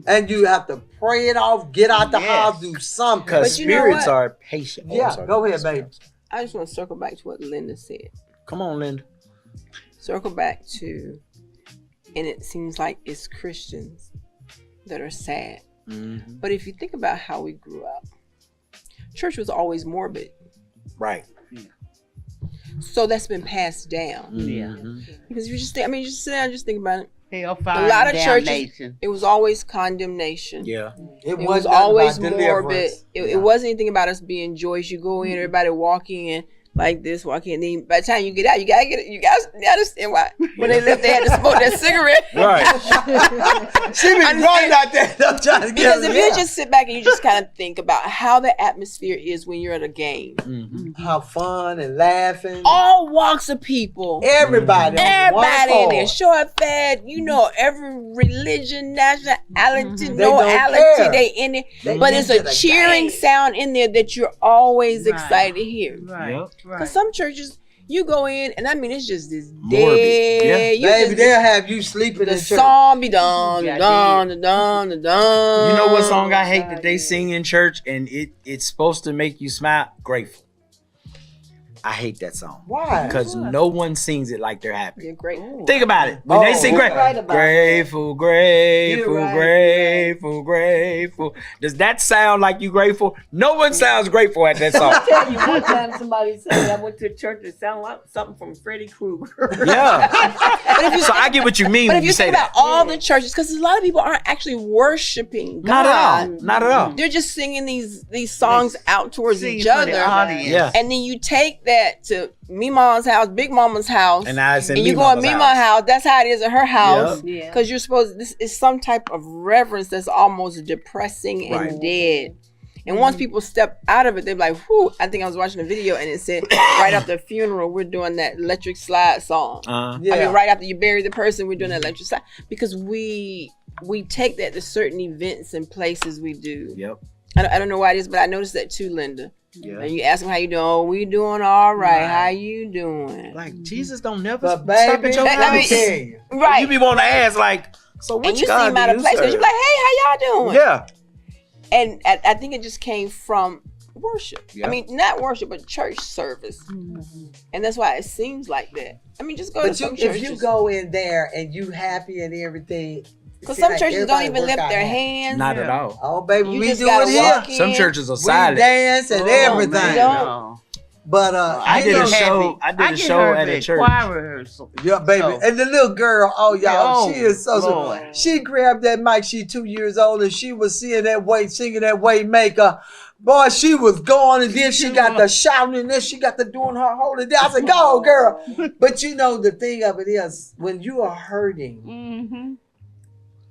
And you have to pray it off, get out the house, do something. Because spirits are patient. Go ahead, baby. I just want to circle back to what Linda said. Come on, Linda. Circle back to, and it seems like it's Christians that are sad. But if you think about how we grew up, church was always morbid. Right. So that's been passed down. Because if you just think, just sit down and just think about it. Hellfire, a lot of damnation. churches, it was always condemnation. Yeah. It was always morbid. It wasn't anything about us being joyous. You go in, everybody walking in like this, walking in. Then by the time you get out, you gotta get it. You guys understand why when they left, they had to smoke that cigarette. Right. She been running out there. I'm trying to get because if you just sit back and you just kind of think about how the atmosphere is when you're at a game, how fun and laughing, all walks of people, everybody in there, short, fat, every religion, nationality, they in there. But it's a cheering sound in there that you're always excited to hear. Right. Because some churches, you go in, and it's just this dead. Baby, they'll have you sleeping. The song be done. You know what song I hate that they sing in church, and it's supposed to make you smile? Grateful. I hate that song. Why? Because no one sings it like they're happy. You're grateful. Think about it. When they sing grateful, grateful. Does that sound like you grateful? No one sounds grateful at that song. I'll tell you, one time somebody said I went to a church that sounded like something from Freddy Krueger. Yeah. So I get what you mean when you say that. But if you think about all the churches, because a lot of people aren't actually worshiping God. Not at all. They're just singing these songs out towards each other. Yeah. And then you take that to Mama's house, Big Mama's house, and now it's in you go in Mama's house. That's how it is at her house. Because you're supposed. This is some type of reverence that's almost depressing and dead. And once people step out of it, they're like, "Whoo!" I think I was watching a video and it said, "Right after the funeral, we're doing that electric slide song." Right after you bury the person, we're doing that electric slide because we take that to certain events and places we do. Yep. I don't know why it is, but I noticed that too, Linda. Yeah. And you ask them how you doing. Oh, we doing all right. How you doing? Like Jesus don't never stop at your house. Right. You be want to ask like, so which and you God seem out of place because you're like, hey, how y'all doing? Yeah. And I think it just came from worship. Yeah. I mean, not worship, but church service. And that's why it seems like that. I mean, just go to some churches. If you go in there and you happy and everything. Because some churches don't even lift their hands. Not at all. Oh, baby, you we just do it here. Some churches are silent. We dance and everything. But I did a show at a church. Choir rehearsal. Yeah, baby. And the little girl, she is so sweet. She grabbed that mic. She's 2 years old, and she was singing that Waymaker. Boy, she was going, and then she got the shouting, and then she got the doing her holy day. I said, go, girl. But the thing of it is, when you are hurting,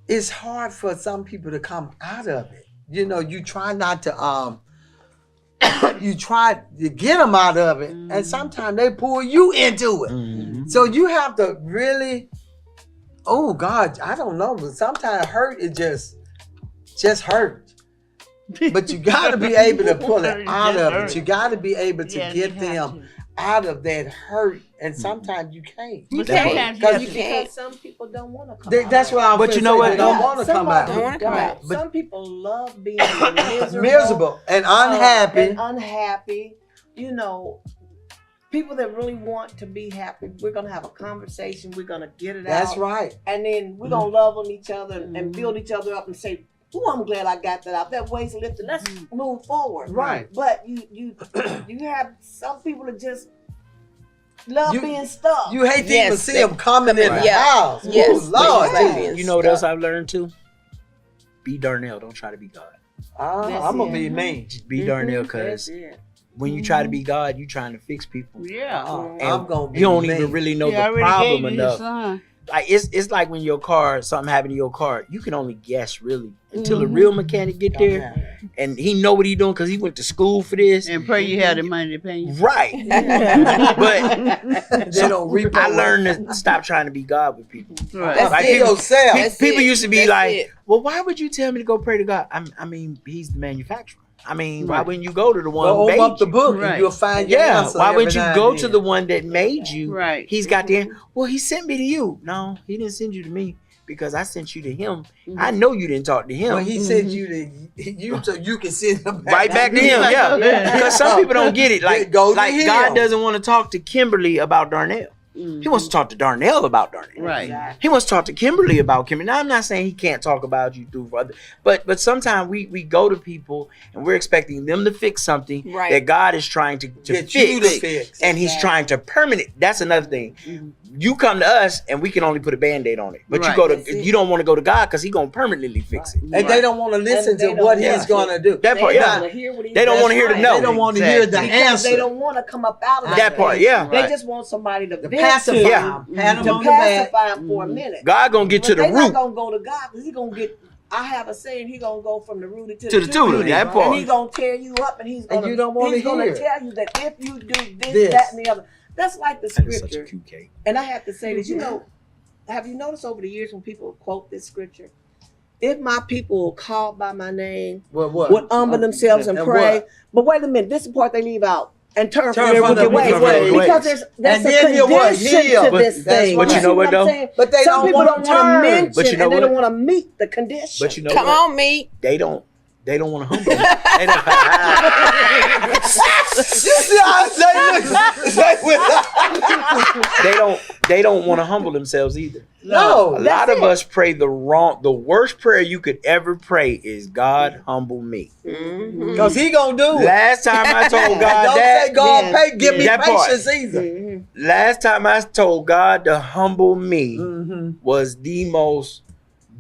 it's hard for some people to come out of it. You try not to, you try to get them out of it, and sometimes they pull you into it. So you have to really, oh God, I don't know, but sometimes hurt is just hurt. But you got to be able to pull it out of it. You got to be able to get them out of that hurt, and sometimes you can't. You can't because some people don't want to come out. That's why I'm. But you know what? They don't want to come out. Don't want to come out. Some people love being miserable and unhappy. you know, people that really want to be happy, we're gonna have a conversation. We're gonna get it out. That's right. And then we're gonna love on each other and build each other up and say, "Oh, I'm glad I got that out. That weight's lifted. Let's move forward." Right. But you have some people that just love being stuck. You hate to even see them coming in the house. Yes. Oh, Lord. Like You know what else I've learned too? Be Darnell. Don't try to be God. I'm gonna be mean. Just be Darnell, because when you try to be God, you trying to fix people. Yeah. I'm gonna be You don't mean. even really know He the already problem gave you his enough. son. Like it's like when your car, something happened to your car, you can only guess really until the real mechanic get there, and he know what he doing because he went to school for this. And pray you have the money to pay you. Right. But They don't reap I that learned to stop trying to be God with people. Right. That's Like it people- yourself. That's People it. used to be That's like, it. well, why would you tell me to go pray to God? I mean, he's the manufacturer. I mean, why Right. wouldn't you go to the one Well, who open made up the you? book Right. and you'll find your Yeah, answer. why every would you now go and to then. the one that made you? Right. He's got the well, he sent me to you. No, he didn't send you to me because I sent you to him. I know you didn't talk to him. Well, he sent you to you so you can send him Right back to him, yeah. Because some people don't get it. Like, Go to like him. God doesn't want to talk to Kimberly about Darnell. He wants to talk to Darnell about Darnell. Right. He wants to talk to Kimberly about Kimberly. Now, I'm not saying he can't talk about you through other, but sometimes we go to people and we're expecting them to fix something Right. that God is trying to Get fix, you to fix. and He's trying to permanent. That's another thing. You come to us and we can only put a Band-Aid on it, but Right. you don't want to go to God because He gonna permanently fix it. And they don't want to listen And to they what don't- he's gonna do. That part, They yeah. don't wanna hear what he They don't want to hear the says. no. They don't want to hear the Exactly. Because they answer. don't want to come up out of That part, yeah. They Right. just want somebody to The vent pacify to, him, pat him to on the back. pacify him for a minute. God gonna get to But the they root. not gonna go to God because He gonna get. I have a saying. He gonna go from the rooty to To the tutor, that part. and He gonna tear you up, and He's And gonna. you don't wanna He's gonna hear. tell you that if you do this, This. that, and the other. That's like the That is such a scripture. cute cake. And I have to say this. You know, have you noticed over the years when people quote this scripture? If my people are called by my name, What? would humble themselves and And pray. what? But wait a minute, this is the part they leave out. And turn Turn from their from their wicked wicked ways. ways. Because there's And a then you what? condition Heal. to But this that's thing. right. But you know what, see I'm though? saying? But they Some don't people want don't to want to turn. mention But you know and they what? don't want to meet the condition. But you know Come what? on, me. They don't want to humble. They don't. You see how They don't want to humble themselves either. No, A lot of us pray the worst prayer you could ever pray is God humble me. because he gonna do it. Last time I told God Don't that, say God give me That part. patience either. last time I told God to humble me was the most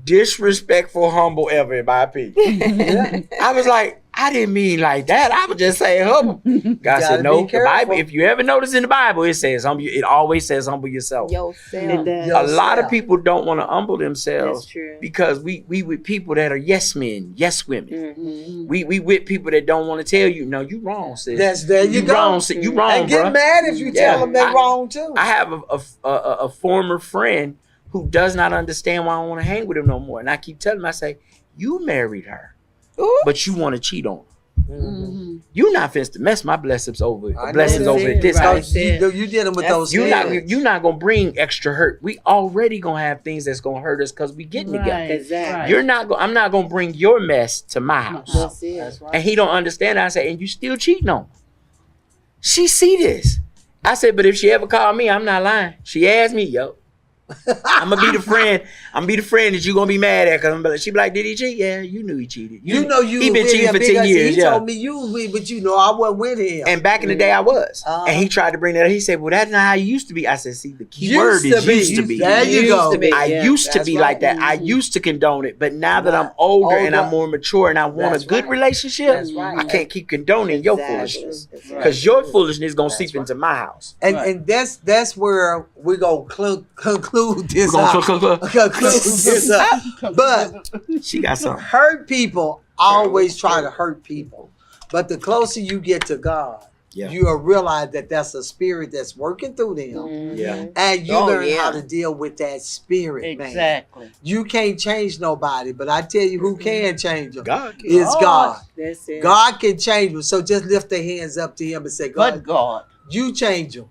disrespectful humble ever in my opinion. I was like, I didn't mean like that. I was just saying humble. God Gotta said, no, be the careful. Bible, if you ever notice in the Bible, it says humble. It always says humble yourself. Yourself. A lot of people don't want to humble themselves That's true. because we with people that are yes men, yes women. We with people that don't want to tell you, no, you wrong, sis. There you go. wrong, sis. You wrong, And get bro. mad if you tell them they're I- wrong too. I have a former friend who does not understand why I don't want to hang with him no more, and I keep telling him, I say, you married her, but you want to cheat on her. You're not finna to mess my blessings over. I know Blessings that. over at this So house. you dealing with those You're feelings. not gonna bring extra hurt. We already gonna have things that's gonna hurt us because we getting together. Exactly. I'm not gonna bring your mess to my house. That's right. And he don't understand. I said, and you still cheating on her. She see this. I said, but if she ever called me, I'm not lying. She asked me, yo, I'm gonna be the friend. I'm gonna be the friend that you gonna be mad at. Cause she be like, did he cheat? Yeah, you knew he cheated. You know you He been with cheating him for 10 because years. He Yeah. told me you was with, but you know I wasn't with him. And back in the day, I was. And he tried to bring that up. He said, well, that's not how you used to be. I said, see, the key word is used to be. There you go. I used to be like that. I used to condone it. But now that I'm older and I'm more mature and I want a good relationship, I can't keep condoning your foolishness. Because your foolishness is going to seep into my house. And that's where we're going to conclude this up. Conclude this up. But she got something. Hurt people always try to hurt people. But the closer you get to God, you'll realize that that's a spirit that's working through them. And you learn how to deal with that spirit, man. Exactly. You can't change nobody, but I tell you who can change them. God can. It's God. That's it. God can change them. So just lift their hands up to him and say, But God. you change them.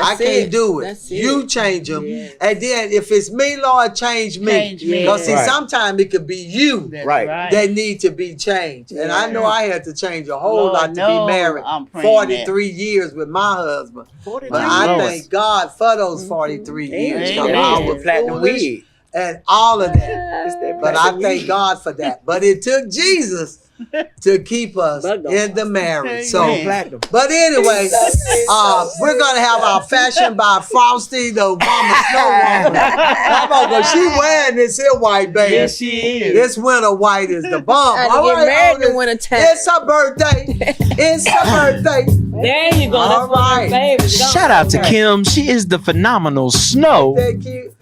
I can't do it. That's You change them. Yes. And then if it's me, Lord, change me. Change me. Because see, Right. sometimes it could be you That's Right. that need to be changed. And I know I had to change a whole Lord, lot to no, be married. I'm praying 43 years with my husband. 43 But I years. thank God for those 43 years. Amen. Because I was Platinum foolish wig. and all of that. It's that But I platinum thank wig. God for that. But it took Jesus to keep us But God. in the marriage. So, Amen. Platinum. but anyway, we're gonna have our fashion by Frosty, the Mama Snow Woman. Come on, 'cause she wearing this here white, baby. Yes, she is. This winter white is the bomb. I had to All get right, married in Otis, winter time. it's her birthday. It's her birthday. There you go. All That's one of right. my favorites. Shout out to Kim. She is the phenomenal Snow Thank you.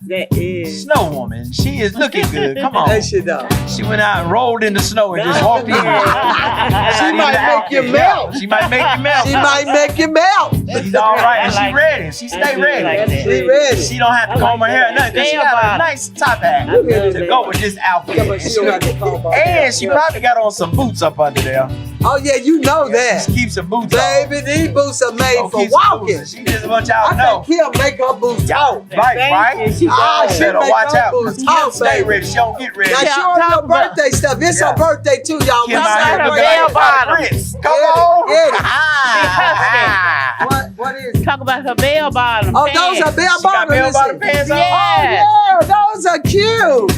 That is. Snow Woman. She is looking good. Come on. That shit up. She went out and rolled in the snow and just walked in. She might make you melt. She might make you melt. She might make you melt. She's all right, and I like she ready. She stay do ready. like that. She ready. She don't have to comb her hair or nothing. 'Cause she got a nice top hat to go with this Yeah, outfit. but she don't have to comb her And hair. she probably got on some boots up under there. Oh yeah, you know that. Just keep some boots on. Baby, these boots are made Don't for keep some walking. boots. She just want y'all to I know. think he'll make her boots talk. Right, right? Ah, she Better make watch her out. boots Kim talk, stay baby. ready. She don't get ready. Now Yeah, she on talk your about- birthday stuff. It's Yeah. her birthday too, y'all. Kim We out here her looking celebrate. bell like bottom. Chris. Come Get it, on. get it. Ah. What is it? Talk about her bell bottom. Oh, those are bell She got bottom. bell bottom listen. pants on. Yeah. Oh yeah, those are cute.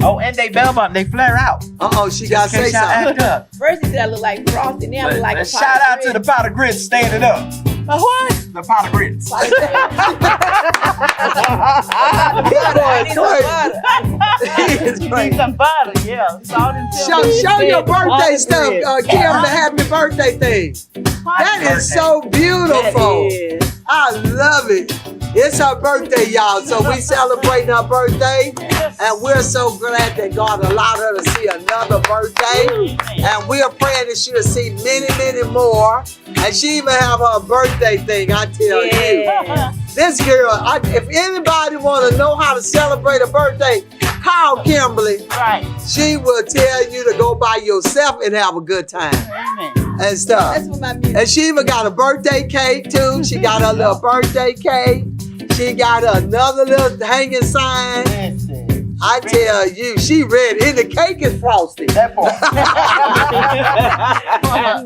Oh, and they bell bottom. They flare out. Uh-oh, she got to In say case y'all something. act up. First he said I look like Frosty, now I look like a But shout out to the pot of grits standing up. What? The pot of grits. He is Need crazy. some butter, yeah. Salt and pepper. Show your birthday the stuff, grits. Kim, the happy birthday thing. That is so beautiful. I love it. It's her birthday, y'all. So we celebrating her birthday, and we're so glad that God allowed her to see another birthday. And we are praying that she'll see many, many more. And she even have her birthday thing, I tell you. This girl, if anybody want to know how to celebrate a birthday, call Kimberley. Right. She will tell you to go by yourself and have a good time Amen. and stuff. That's what my music. And she even got a birthday cake too. She got her little birthday cake. She got another little hanging sign. Listen. I tell you, she ready. And the cake is frosty. That part.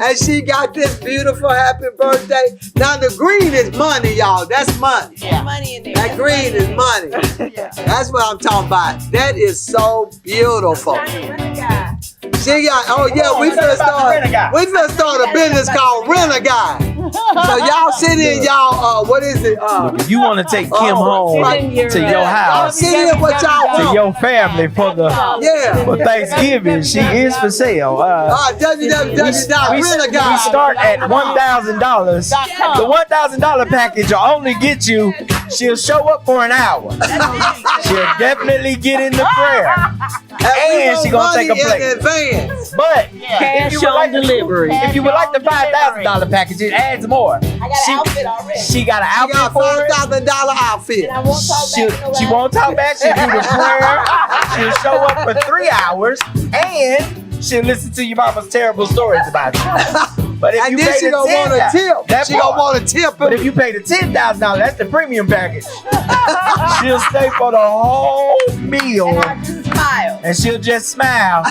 And she got this beautiful happy birthday. Now the green is money, y'all. That's money. Yeah. Money in there. That green is money. Yeah. That's what I'm talking about. That is so beautiful. She got, oh yeah, we finna start a business called Rent a Guy. So y'all sit in y'all, what is it? If you want to take Kim home to your Y'all house, sit in what y'all to want. your family for Yeah. Thanksgiving, she is for sale. www.rentaguy. We start at $1,000. The $1,000 package will only get you. She'll show up for an hour. She'll definitely get in the prayer, and she gonna take a plate. in advance. But Cash on delivery. if you would like the $5,000 package, it adds more. I got an outfit already. She got an She got outfit for it. $5,000 outfit. And I won't talk She back to won't talk back. She'll do the prayer. She'll show up for 3 hours, and she'll listen to your mama's terrible stories about you. But if And you then pay she the gonna want a tip. that She gonna part. want a tip. But if you pay the $10,000, that's the premium package. She'll stay for the whole meal, And I just smile. and she'll just smile.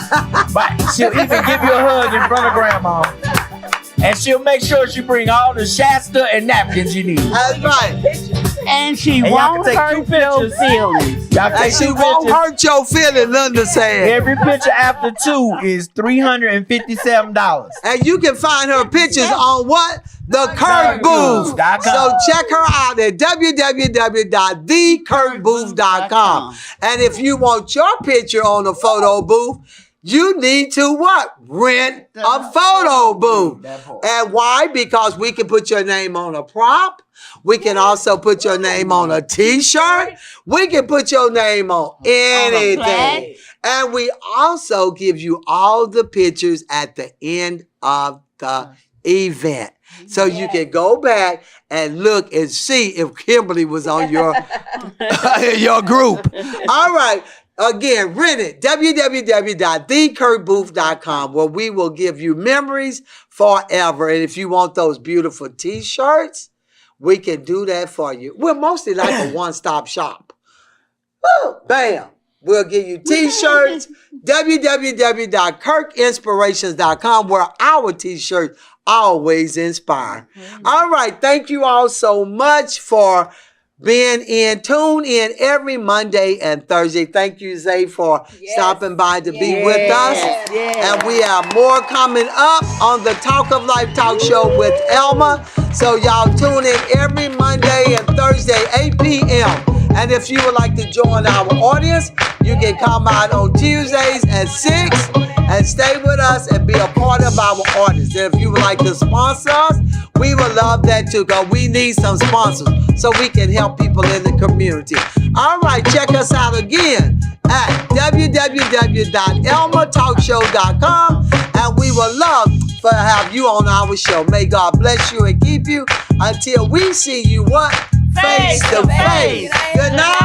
But she'll even give you a hug in front of grandma. And she'll make sure she bring all the Shasta and napkins you need. That's right. And she And y'all won't can take hurt 2 your pictures. feelings. Y'all And take she 2 won't pictures. hurt your feelings, Linda said. Every picture after 2 is $357. And you can find her pictures on what? The Kurt Booth. KurtBooth.com. So check her out at www.thekurtbooth.com. And if you want your picture on a photo booth, you need to what? Rent a photo booth. And why? Because we can put your name on a prop. We can also put your name on a t-shirt. We can put your name on anything. flag. And we also give you all the pictures at the end of the event. So you can go back and look and see if Kimberley was on your, your group. All right. Again, rent it. www.thekurtbooth.com, where we will give you memories forever. And if you want those beautiful t-shirts, we can do that for you. We're mostly like a one-stop shop. Woo, bam. We'll give you t-shirts, www.kirkinspirations.com, where our t-shirts always inspire. All right. Thank you all so much for being in. Tune in every Monday and Thursday. Thank you, Zay, for stopping by to be with us. And we have more coming up on the Talk of Life Talk Show with Elma. So y'all tune in every Monday and Thursday, 8 p.m. And if you would like to join our audience, you can come out on Tuesdays at 6 and stay with us and be a part of our audience. And if you would like to sponsor us, we would love that too, because we need some sponsors so we can help people in the community. All right, check us out again at www.elmatalkshow.com, and we would love to have you on our show. May God bless you and keep you until we see you what? Face to face. Good night.